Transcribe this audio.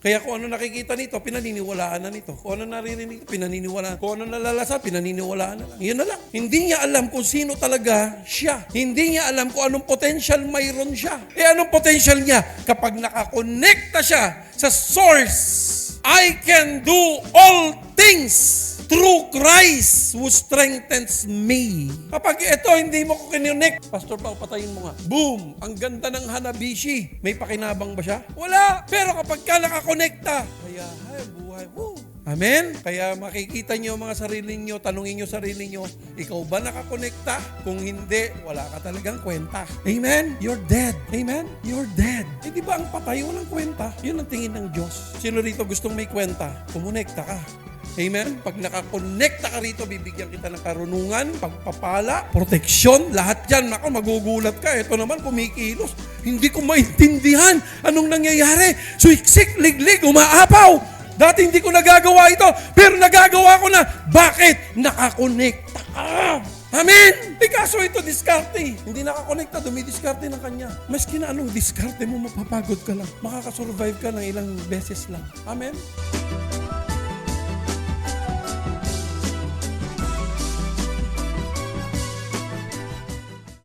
Kaya kung ano nakikita nito, pinaniniwalaan na nito. Kung ano naririnig, pinaniniwalaan. Kung ano nalalasa, pinaniniwalaan na lang. Yun na lang. Hindi niya alam kung sino talaga siya. Hindi niya alam kung anong potential mayroon siya. Anong potential niya? Kapag nakakonekta siya sa source, I can do all things through Christ who strengthens me. Kapag ito, hindi mo ko kinonect, Pastor Pao, patayin mo nga. Boom! Ang ganda ng Hanabishi. May pakinabang ba siya? Wala! Pero kapag ka nakakonekta, kaya, ay, buhay, woo! Amen? Kaya makikita nyo mga sarili nyo, tanungin nyo sarili nyo, ikaw ba nakakonekta? Kung hindi, wala ka talagang kwenta. Amen? You're dead. Amen? You're dead. Di ba ang patay, walang kwenta? Yun ang tingin ng Diyos. Sino rito gustong may kwenta? Kumonekta ka. Amen? Pag nakakonekta ka rito, bibigyan kita ng karunungan, pagpapala, proteksyon, lahat yan. Ako, magugulat ka. Ito naman, kumikilos. Hindi ko maintindihan anong nangyayari. Suiksik, liglig, umaapaw. Dati hindi ko nagagawa ito, pero nagagawa ko na. Bakit? Nakakonekta ka. Amen! Kaso ito, diskarte. Hindi nakakonekta, dumidiskarte ng kanya. Maski na anong diskarte mo, mapapagod ka lang. Makakasurvive ka ng ilang beses lang. Amen?